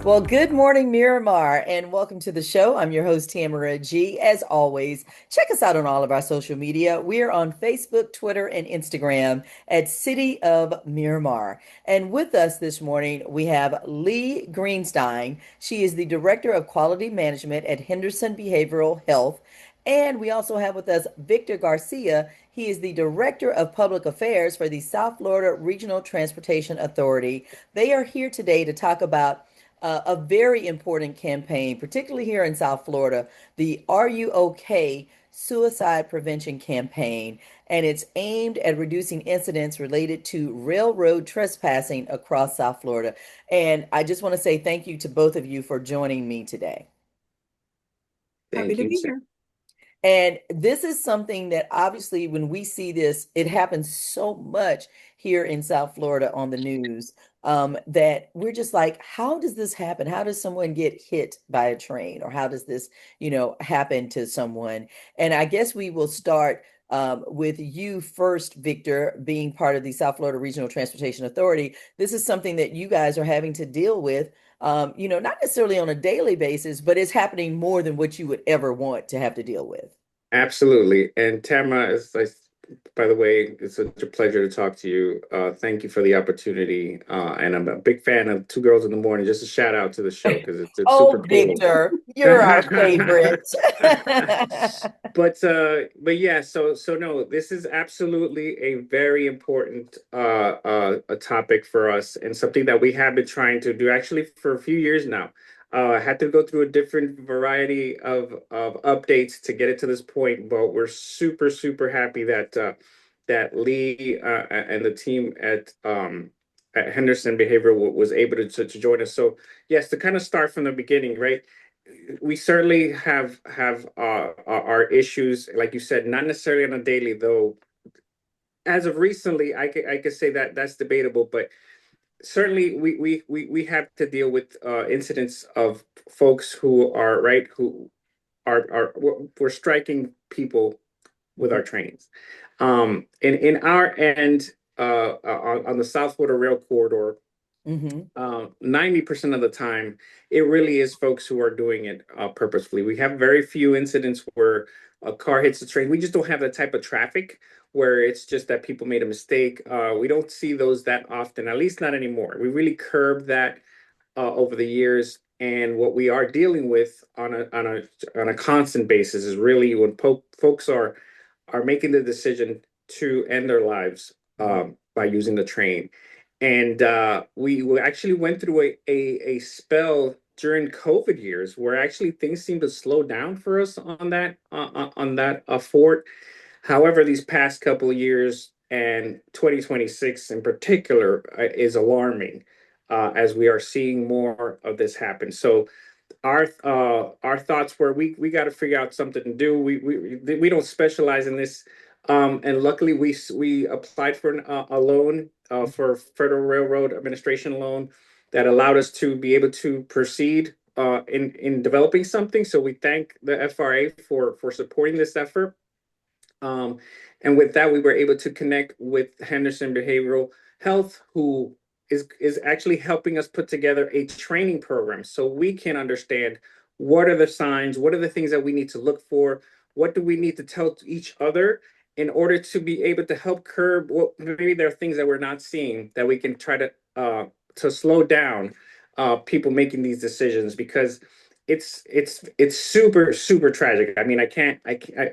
Well, good morning, Miramar, and welcome to the show. I'm your host, Tamara G. As always, check us out on all of our social media. We're on Facebook, Twitter, and Instagram at City of Miramar. And with us this morning, we have Lee Greenstein. She is the Director of Quality Management at Henderson Behavioral Health. And we also have with us Victor Garcia. He is the Director of Public Affairs for the South Florida Regional Transportation Authority. They are here today to talk about a very important campaign, particularly here in South Florida, the Are You OK Suicide Prevention Campaign. And it's aimed at reducing incidents related to railroad trespassing across South Florida. And I just want to say thank you to both of you for joining me today. Happy Thank to you. be here. And this is something that obviously, when we see this, it happens so much here in South Florida on the news, that we're just like, how does this happen? How does someone get hit by a train? Or how does this, happen to someone? And I guess we will start with you first, Victor, being part of the South Florida Regional Transportation Authority. This is something that you guys are having to deal with, not necessarily on a daily basis, but it's happening more than what you would ever want to have to deal with. Absolutely. And Tamara, by the way, it's such a pleasure to talk to you. Thank you for the opportunity. And I'm a big fan of Two Girls in the Morning. Just a shout out to the show because it's super Oh, cool. Victor, you're our favorite. But yeah, so no, this is absolutely a very important a topic for us and something that we have been trying to do actually for a few years now. I had to go through a different variety of updates to get it to this point, but we're super happy that that Lee and the team at Henderson Behavioral was able to join us. So yes, to kind of start from the beginning, right? We certainly have our issues, like you said, not necessarily on a daily, though. As of recently, I could say that that's debatable, but certainly we have to deal with incidents of folks who are right who are we're striking people with our trains. In our end, on the South Florida Rail Corridor, Hmm. 90% of the time, it really is folks who are doing it purposefully. We have very few incidents where a car hits a train. We just don't have that type of traffic where it's just that people made a mistake. We don't see those that often, at least not anymore. We really curbed that over the years. And what we are dealing with on a constant basis is really when folks are making the decision to end their lives by using the train. And we actually went through a spell during COVID years where actually things seemed to slow down for us on that fort. However, these past couple of years and 2026 in particular is alarming as we are seeing more of this happen. So our thoughts were we got to figure out something to do. We don't specialize in this, and luckily we applied for a loan for Federal Railroad Administration loan that allowed us to be able to proceed in developing something. So we thank the FRA for supporting this effort. Um, and with that, we were able to connect with Henderson Behavioral Health, who is actually helping us put together a training program so we can understand what are the signs, what are the things that we need to look for, what do we need to tell to each other in order to be able to help curb what maybe there are things that we're not seeing that we can try to slow down people making these decisions because it's super tragic. I mean,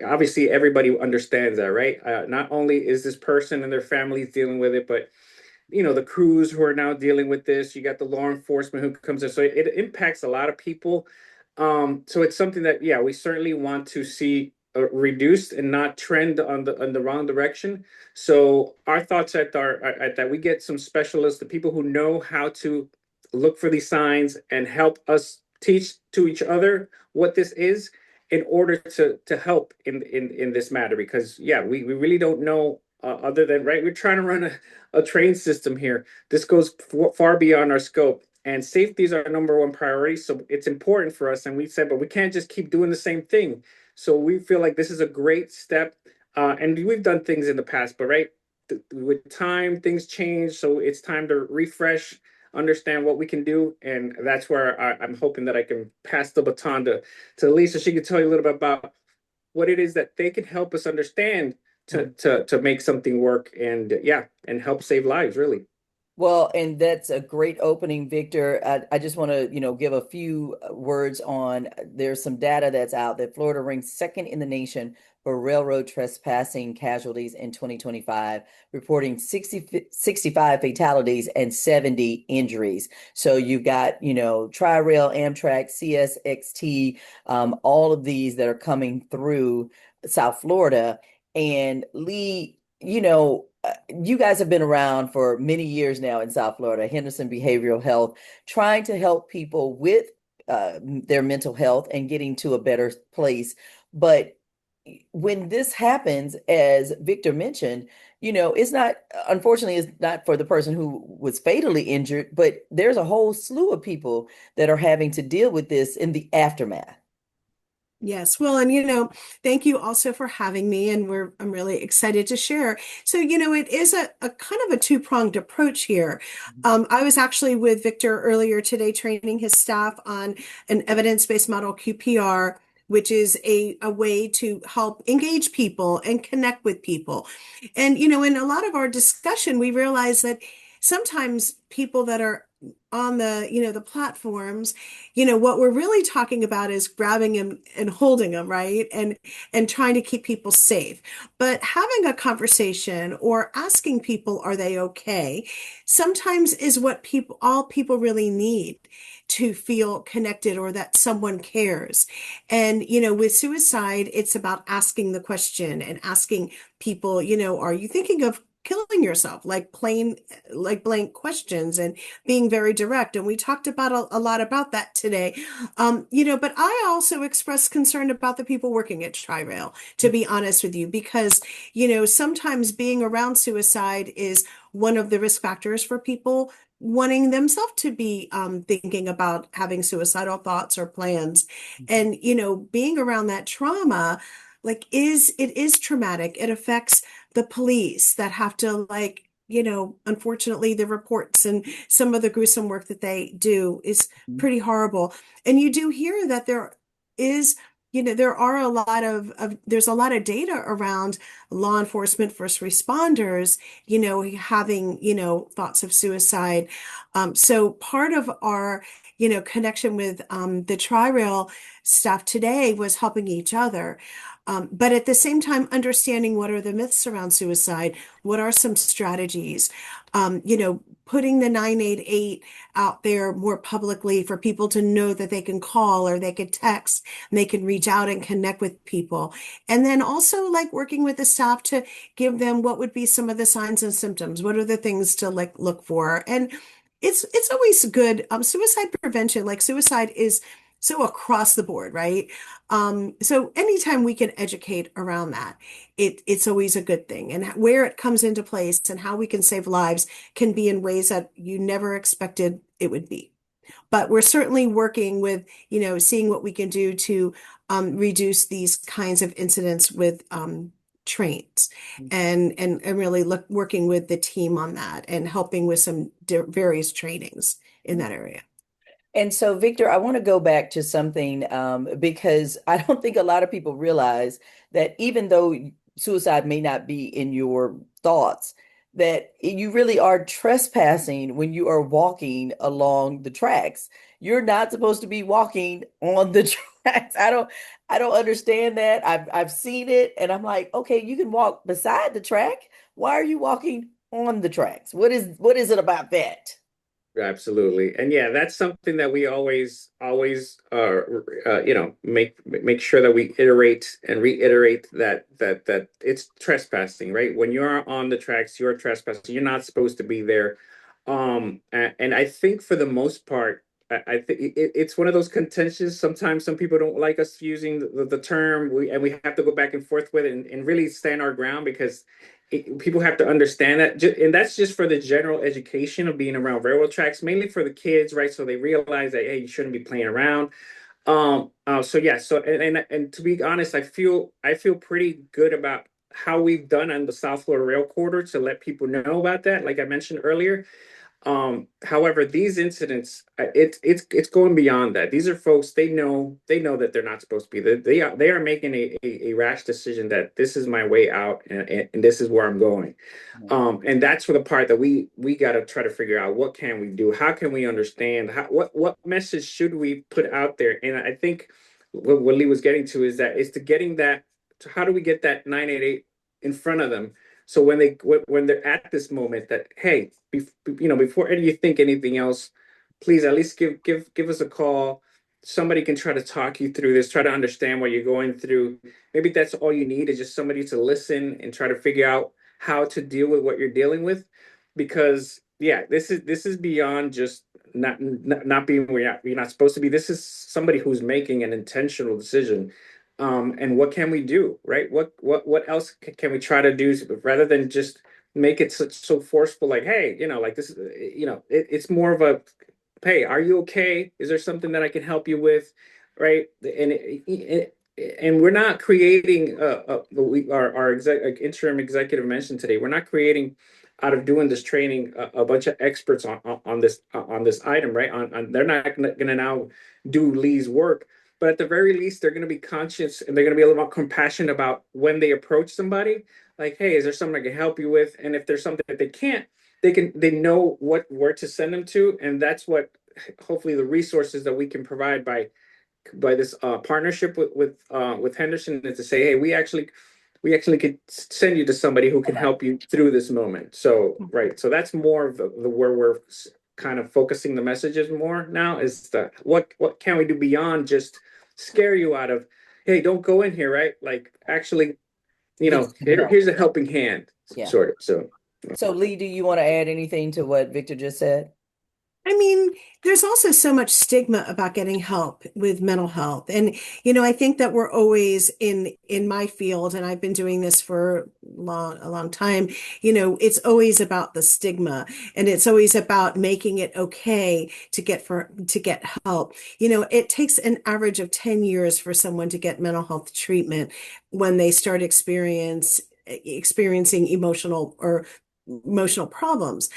obviously everybody understands that, right? Not only is this person and their families dealing with it, but the crews who are now dealing with this. You got the law enforcement who comes in, so it impacts a lot of people. So it's something that, yeah, we certainly want to see reduced and not trend on the wrong direction. So our thoughts at that we get some specialists, the people who know how to look for these signs and help us teach to each other what this is in order to help in this matter. Because yeah, we really don't know other than right. We're trying to run a train system here. This goes far beyond our scope. And safety is our number one priority. So it's important for us. And we said, but we can't just keep doing the same thing. So we feel like this is a great step. And we've done things in the past, but right, with time, things change. So it's time to refresh understand what we can do. And that's where I'm hoping that I can pass the baton to Lisa. She can tell you a little bit about what it is that they can help us understand to make something work, and yeah, and help save lives, really. Well, and that's a great opening, Victor. I just want to, give a few words on there's some data that's out that Florida ranks second in the nation for railroad trespassing casualties in 2025, reporting 65 fatalities and 70 injuries. So you've got, Tri-Rail, Amtrak, CSXT, all of these that are coming through South Florida. And Lee, you guys have been around for many years now in South Florida, Henderson Behavioral Health, trying to help people with their mental health and getting to a better place. But when this happens, as Victor mentioned, it's not, unfortunately, it's not for the person who was fatally injured, but there's a whole slew of people that are having to deal with this in the aftermath. Yes, well, and thank you also for having me, and I'm really excited to share. So, it is a kind of a two-pronged approach here. I was actually with Victor earlier today training his staff on an evidence-based model QPR, which is a way to help engage people and connect with people. And, in a lot of our discussion, we realize that sometimes people that are on the platforms, what we're really talking about is grabbing them and holding them, right? And trying to keep people safe. But having a conversation or asking people, are they okay? Sometimes is what all people really need to feel connected or that someone cares. And, with suicide, it's about asking the question and asking people, are you thinking of killing yourself, like plain, like blank questions, and being very direct. And we talked about a lot about that today. But I also expressed concern about the people working at Tri-Rail, to be honest with you, because, sometimes being around suicide is one of the risk factors for people wanting themselves to be thinking about having suicidal thoughts or plans. And, being around that trauma, it is traumatic. It affects the police that have to unfortunately the reports and some of the gruesome work that they do is pretty horrible. And you do hear that is, there are there's a lot of data around law enforcement, first responders, having, thoughts of suicide. So part of our, connection with the Tri-Rail staff today was helping each other. But at the same time, understanding what are the myths around suicide, what are some strategies, putting the 988 out there more publicly for people to know that they can call or they could text and they can reach out and connect with people. And then also working with the staff to give them what would be some of the signs and symptoms. What are the things to look for? And it's always good. Suicide prevention, suicide is so across the board, right? So anytime we can educate around that, it's always a good thing. And where it comes into place and how we can save lives can be in ways that you never expected it would be. But we're certainly working with, seeing what we can do to reduce these kinds of incidents with trains and really working with the team on that and helping with some various trainings in that area. And so, Victor, I want to go back to something because I don't think a lot of people realize that even though suicide may not be in your thoughts, that you really are trespassing when you are walking along the tracks. You're not supposed to be walking on the tracks. I don't understand that. I've seen it and I'm like, okay, you can walk beside the track. Why are you walking on the tracks? What is it about that? Absolutely. And yeah, that's something that we always make sure that we iterate and reiterate that it's trespassing, right? When you're on the tracks, you're trespassing. You're not supposed to be there. And I think for the most part, I think it's one of those contentious. Sometimes some people don't like us using the term, and we have to go back and forth with it and really stand our ground because people have to understand that, and that's just for the general education of being around railroad tracks, mainly for the kids, right? So they realize that hey, you shouldn't be playing around. So yeah, so and to be honest, I feel pretty good about how we've done on the South Florida Rail Corridor to let people know about that. Like I mentioned earlier, However, these incidents, it's going beyond that. These are folks, they know that they're not supposed to be. They are making a rash decision that this is my way out, and this is where I'm going. And that's for the part that we got to try to figure out, what can we do? How can we understand? What message should we put out there? And I think what Lee was getting to is that it's to getting that. To how do we get that 988 in front of them? So when they're at this moment, that hey, before any you think anything else, please at least give us a call. Somebody can try to talk you through this, try to understand what you're going through. Maybe that's all you need, is just somebody to listen and try to figure out how to deal with what you're dealing with. Because yeah, this is beyond just not being where you're not supposed to be. This is somebody who's making an intentional decision. And what can we do, right? What else can we try to do, rather than just make it so forceful, like, hey, like this, it's more of a, hey, are you okay? Is there something that I can help you with? Right. And we're not creating our interim executive mentioned today. We're not creating, out of doing this training, a bunch of experts on this item, right? They're not going to now do Lee's work, but at the very least, they're going to be conscious, and they're going to be a little more compassionate about when they approach somebody. Like, hey, is there something I can help you with? And if there's something that they can't, they know where to send them to, and that's what hopefully the resources that we can provide by this partnership with Henderson, is to say, hey, we actually could send you to somebody who can help you through this moment. So right, so that's more of the where we're kind of focusing the messages more now, is that what can we do beyond just scare you out of, hey, don't go in here, right? Like, actually, Get some help. here's a helping hand, Yeah. sort of. So So, Lee, do you want to add anything to what Victor just said? I mean, there's also so much stigma about getting help with mental health. And, I think that we're always in my field, and I've been doing this for a long time, it's always about the stigma, and it's always about making it okay to get help. It takes an average of 10 years for someone to get mental health treatment when they start experiencing emotional problems.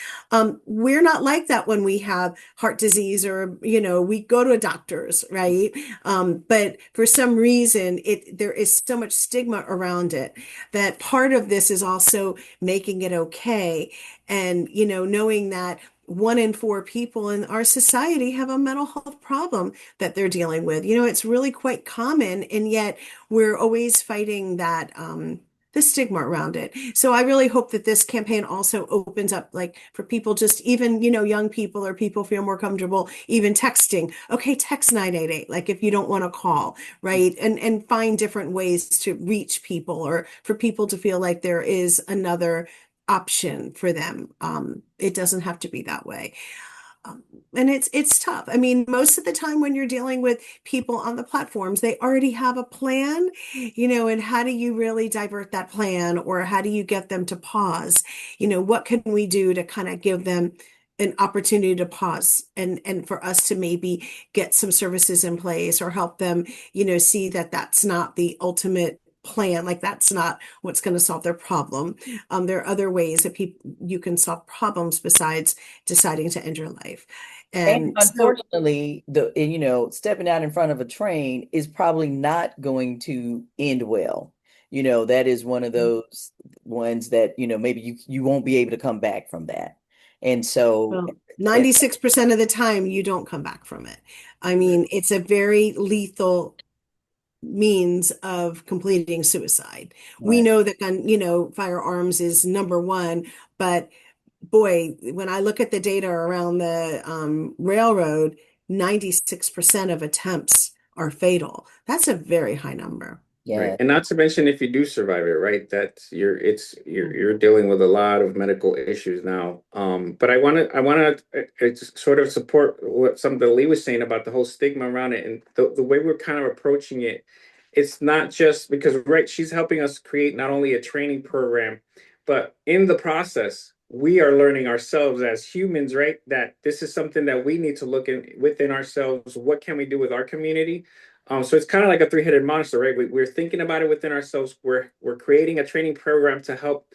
We're not like that when we have heart disease, or, we go to a doctor's, right? But for some reason, there is so much stigma around it, that part of this is also making it okay. And, knowing that 1 in 4 people in our society have a mental health problem that they're dealing with. It's really quite common, and yet we're always fighting the stigma around it. So I really hope that this campaign also opens up, like, for people, just even, young people, or people feel more comfortable even texting. Okay, text 988, like, if you don't want to call, right? And find different ways to reach people, or for people to feel like there is another option for them. It doesn't have to be that way. Um, and it's tough. I mean, most of the time when you're dealing with people on the platforms, they already have a plan, and how do you really divert that plan, or how do you get them to pause? What can we do to kind of give them an opportunity to pause, and for us to maybe get some services in place, or help them, see that that's not the ultimate plan, like that's not what's going to solve their problem. There are other ways that you can solve problems besides deciding to end your life. And And so, unfortunately, stepping out in front of a train is probably not going to end well. That is one of those ones that, maybe you won't be able to come back from that. And so, well, and, 96% of the time you don't come back from it. I mean, it's a very lethal means of completing suicide. We right. know that firearms is number one, but boy, when I look at the data around the railroad, 96% of attempts are fatal. That's a very high number. right, Yeah. and not to mention, if you do survive it, right, that's you're dealing with a lot of medical issues now. But I want to sort of support what something Lee was saying about the whole stigma around it, and the way we're kind of approaching it. It's not just because, right, she's helping us create not only a training program, but in the process, we are learning ourselves as humans, right, that this is something that we need to look in within ourselves. What can we do with our community? So it's kind of like a three-headed monster, right? We're thinking about it within ourselves. We're creating a training program to help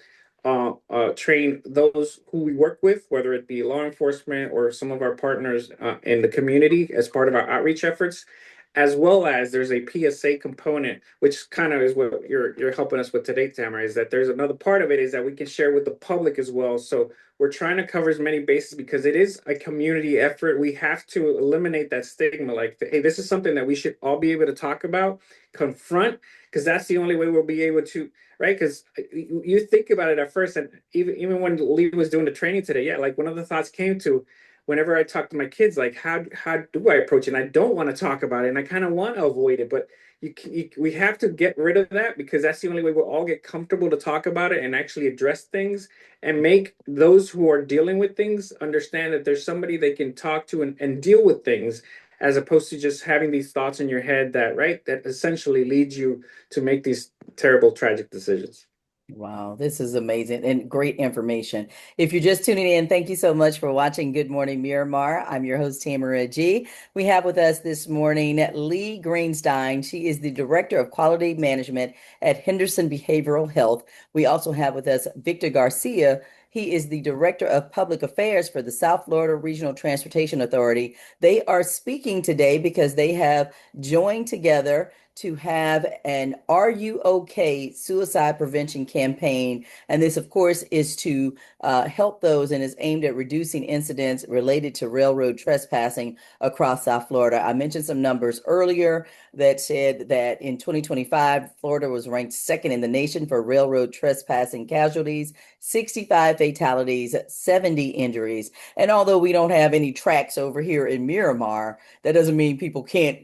train those who we work with, whether it be law enforcement or some of our partners in the community as part of our outreach efforts, as well as there's a PSA component, which kind of is what you're helping us with today, Tamara, is that there's another part of it is that we can share with the public as well. So we're trying to cover as many bases because it is a community effort. We have to eliminate that stigma, like, hey, this is something that we should all be able to talk about, confront, because that's the only way we'll be able to, right? Because you think about it at first, and even when Lee was doing the training today, yeah, like one of the thoughts came to whenever I talk to my kids, like how do I approach it? And I don't want to talk about it, and I kind of want to avoid it, but we have to get rid of that because that's the only way we'll all get comfortable to talk about it and actually address things and make those who are dealing with things understand that there's somebody they can talk to and deal with things as opposed to just having these thoughts in your head that, right, that essentially leads you to make these terrible, tragic decisions. Wow, this is amazing and great information. If you're just tuning in, thank you so much for watching Good Morning Miramar. I'm your host, Tamara G. We have with us this morning Lee Greenstein. She is the Director of Quality Management at Henderson Behavioral Health. We also have with us Victor Garcia. He is the Director of Public Affairs for the South Florida Regional Transportation Authority. They are speaking today because they have joined together to have an Are You OK suicide prevention campaign. And this, of course, is to help those and is aimed at reducing incidents related to railroad trespassing across South Florida. I mentioned some numbers earlier that said that in 2025, Florida was ranked second in the nation for railroad trespassing casualties, 65 fatalities, 70 injuries. And although we don't have any tracks over here in Miramar, that doesn't mean people can't,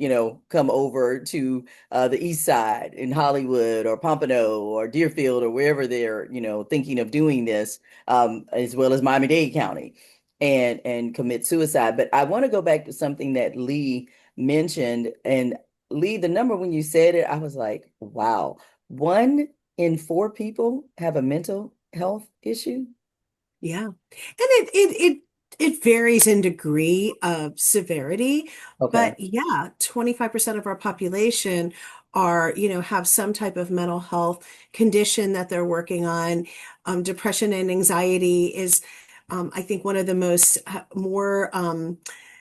come over to the East Side in Hollywood or Pompano or Deerfield or wherever they're, thinking of doing this, as well as Miami-Dade County and commit suicide. But I want to go back to something that Lee mentioned. And Lee, the number when you said it, I was like, wow, 1 in 4 people have a mental health issue. Yeah. And it varies in degree of severity, Okay. but yeah, 25% of our population are, have some type of mental health condition that they're working on. Depression and anxiety is, I think, one of the most more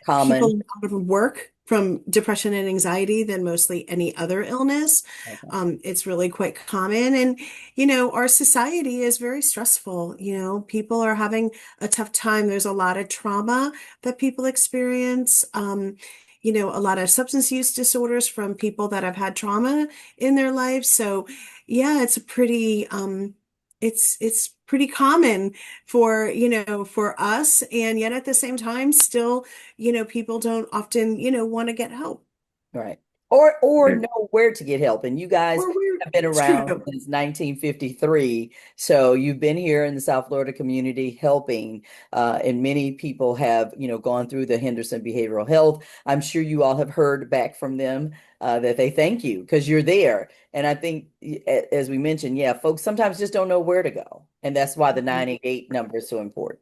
Common. people out of work from depression and anxiety than mostly any other illness. Okay. It's really quite common. And, our society is very stressful. People are having a tough time. There's a lot of trauma that people experience. A lot of substance use disorders from people that have had trauma in their lives. So, yeah, it's pretty common for, for us. And yet at the same time, still, people don't often, want to get help. Right. Or Yeah. know where to get help. And you guys have been It's around true. since 1953. So you've been here in the South Florida community helping. And many people have, gone through the Henderson Behavioral Health. I'm sure you all have heard back from them that they thank you because you're there. And I think, as we mentioned, yeah, folks sometimes just don't know where to go. And that's why the 988 number is so important.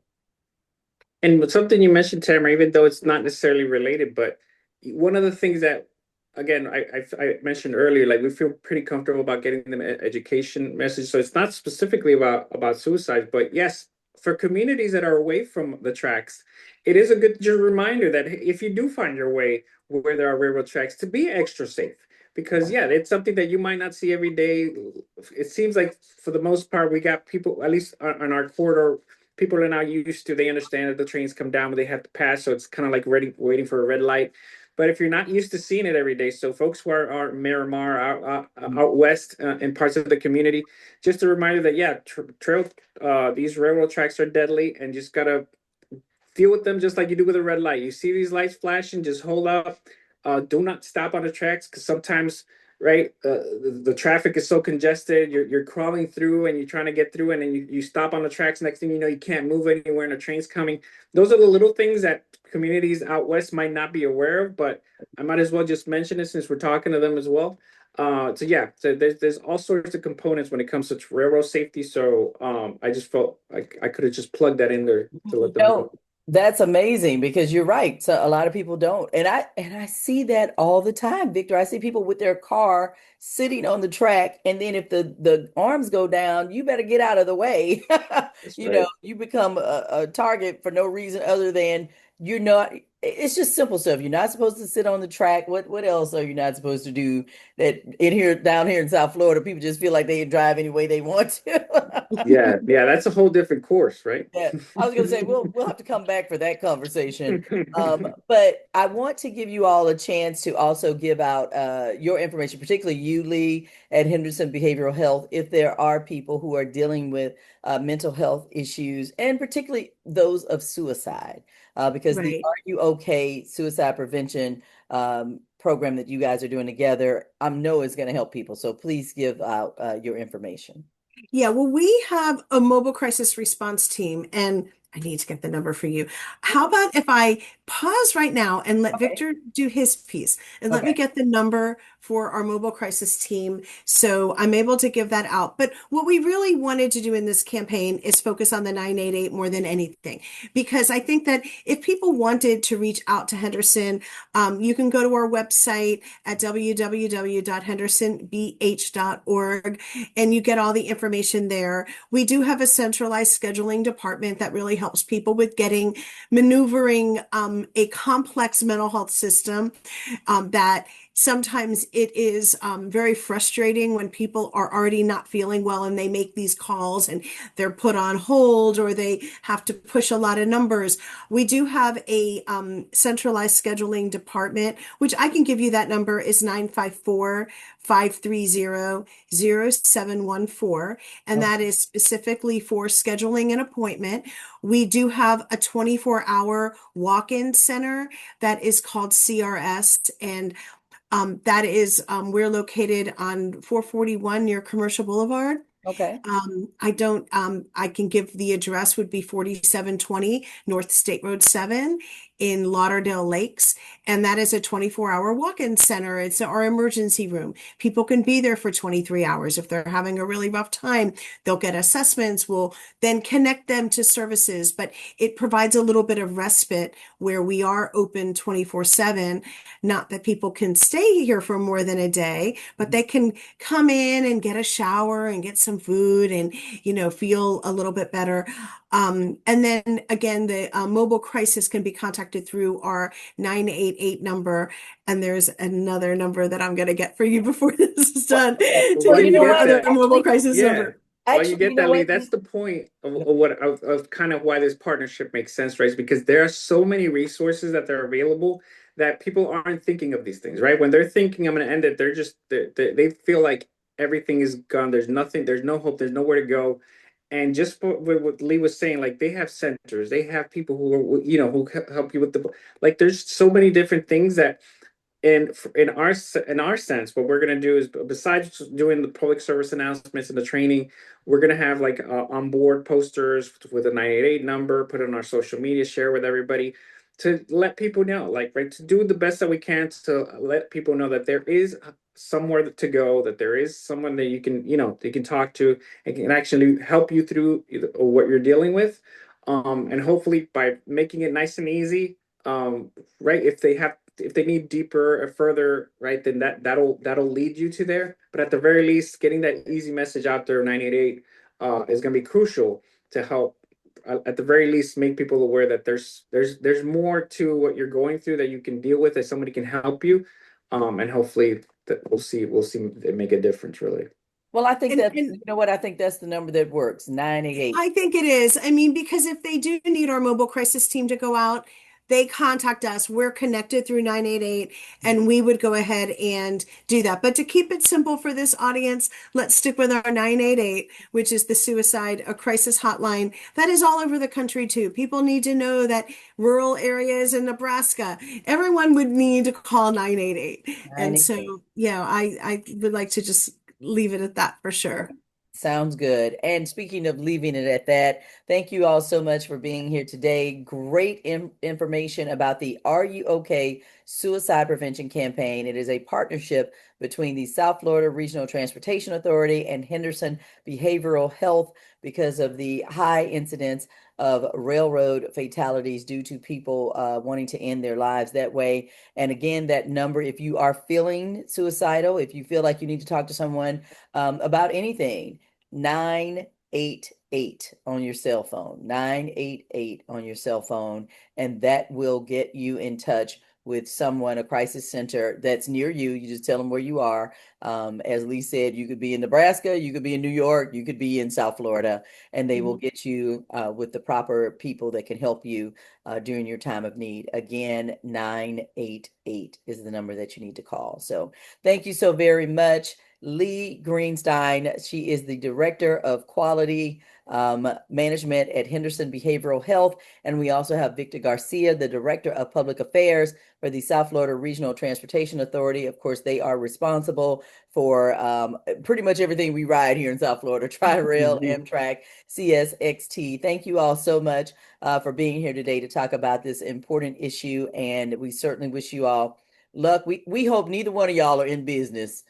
And something you mentioned, Tamara, even though it's not necessarily related, but one of the things that, again, I mentioned earlier, like we feel pretty comfortable about getting them an education message. So it's not specifically about suicide, but yes, for communities that are away from the tracks, it is a good just reminder that if you do find your way where there are railroad tracks, to be extra safe. Because yeah, it's something that you might not see every day. It seems like for the most part, we got people, at least on our corridor, people are now used to, they understand that the trains come down, but they have to pass. So it's kind of like waiting for a red light. But if you're not used to seeing it every day, so folks who are Miramar, out west in parts of the community, just a reminder that, yeah, these railroad tracks are deadly and just got to deal with them just like you do with a red light. You see these lights flashing, just hold up. Do not stop on the tracks because sometimes, right, the traffic is so congested. You're crawling through and you're trying to get through, and then you stop on the tracks. Next thing you know, you can't move anywhere, and the train's coming. Those are the little things that communities out west might not be aware of, but I might as well just mention it since we're talking to them as well. So yeah, so there's all sorts of components when it comes to railroad safety. So I just felt like I could have just plugged that in there to let them No, know. That's amazing because you're right. So a lot of people don't. And I see that all the time, Victor. I see people with their car sitting on the track, and then if the arms go down, you better get out of the way. That's You know, right. you become a target for no reason other than you're not. It's just simple stuff. You're not supposed to sit on the track. What else are you not supposed to do? That in here down here in South Florida, people just feel like they can drive any way they want to. Yeah, yeah, that's a whole different course, right? Yeah, I was going to say we'll have to come back for that conversation. But I want to give you all a chance to also give out your information, particularly you, Lee, at Henderson Behavioral Health, if there are people who are dealing with mental health issues, and particularly those of suicide, because the Right. Are You Okay suicide prevention program that you guys are doing together, I know is going to help people. So please give out your information. Yeah, well, we have a mobile crisis response team, and I need to get the number for you. How about if I pause right now and let Okay. Victor do his piece and let me Okay. get the number for our mobile crisis team so I'm able to give that out. But what we really wanted to do in this campaign is focus on the 988 more than anything, because I think that if people wanted to reach out to Henderson, you can go to our website at www.hendersonbh.org and you get all the information there. We do have a centralized scheduling department that really helps people with maneuvering a complex mental health system that sometimes it is very frustrating when people are already not feeling well and they make these calls and they're put on hold or they have to push a lot of numbers. We do have a centralized scheduling department, which I can give you. That number is 954-530-0714, and that is specifically for scheduling an appointment. We do have a 24-hour walk-in center that is called CRS, and that is, we're located on 441 near Commercial Boulevard. Okay. I can give the address would be 4720 North State Road 7 in Lauderdale Lakes. And that is a 24-hour walk-in center. It's our emergency room. People can be there for 23 hours. If they're having a really rough time, they'll get assessments. We'll then connect them to services, but it provides a little bit of respite where we are open 24/7. Not that people can stay here for more than a day, but they can come in and get a shower and get some food and, feel a little bit better. And then again, the mobile crisis can be contacted through our 988 number. And there's another number that I'm going to get for you before this is Well, done okay. to While Well, give you you you know our get what? other that, mobile Actually, crisis yeah, number. while you actually, you get know that, Lee, what? that's the point of kind of why this partnership makes sense, right? Is because there are so many resources that are available that people aren't thinking of these things, right? When they're thinking, I'm going to end it, they feel like everything is gone. There's nothing, there's no hope, there's nowhere to go. And just for what Lee was saying, like they have centers, they have people who are, who help you with like there's so many different things that in our sense, what we're going to do is besides doing the public service announcements and the training, we're going to have like on board posters with a 988 number, put on our social media, share with everybody to let people know, like, right, to do the best that we can to let people know that there is somewhere to go, that there is someone that you can talk to and can actually help you through what you're dealing with. And hopefully by making it nice and easy, right, if they need deeper or further, right, then that'll lead you to there. But at the very least, getting that easy message out there, 988, is going to be crucial to help. At the very least, make people aware that there's more to what you're going through that you can deal with, that somebody can help you, and hopefully that we'll see it make a difference, really. Well, I think that, And you know what? I think that's the number that works, 988. I think it is. I mean, because if they do need our mobile crisis team to go out, they contact us. We're connected through 988, and we would go ahead and do that. But to keep it simple for this audience, let's stick with our 988, which is the suicide a crisis hotline that is all over the country too. People need to know that rural areas in Nebraska, everyone would need to call 988. And 988. so, yeah, I would like to just leave it at that for Okay. sure. Sounds good. And speaking of leaving it at that, Thank you all so much for being here today. Great information about the Are You OK Suicide Prevention Campaign. It is a partnership between the South Florida Regional Transportation Authority and Henderson Behavioral Health because of the high incidence of railroad fatalities due to people wanting to end their lives that way. And again, that number, if you are feeling suicidal, if you feel like you need to talk to someone about anything, 988 on your cell phone, 988 on your cell phone, and that will get you in touch with someone, a crisis center that's near you. You just tell them where you are. As Lee said, you could be in Nebraska, you could be in New York, you could be in South Florida, and they will Mhm. get you with the proper people that can help you during your time of need. Again, 988 is the number that you need to call. So thank you so very much. Lee Greenstein. She is the Director of Quality Management at Henderson Behavioral Health. And we also have Victor Garcia, the Director of Public Affairs for the South Florida Regional Transportation Authority. Of course, they are responsible for pretty much everything we ride here in South Florida, Tri-Rail, Amtrak, CSXT. Thank you all so much for being here today to talk about this important issue. And we certainly wish you all luck. We hope neither one of y'all are in this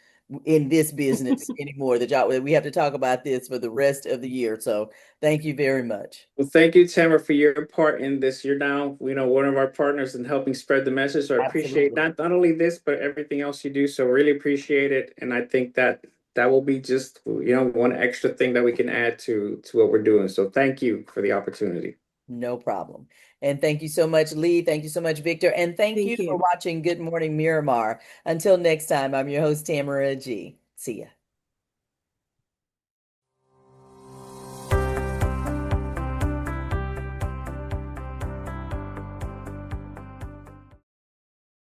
business anymore, that y'all we have to talk about this for the rest of the year. So thank you very much. Well, thank you, Tamara, for your part in this. You're now, one of our partners in helping spread the message. So I appreciate Absolutely. not only this, but everything else you do. So really appreciate it. And I think that that will be just, one extra thing that we can add to what we're doing. So thank you for the opportunity. No problem. And thank you so much, Lee. Thank you so much, Victor. And thank you Thank for you. watching Good Morning Miramar. Until next time, I'm your host, Tamara G. See ya.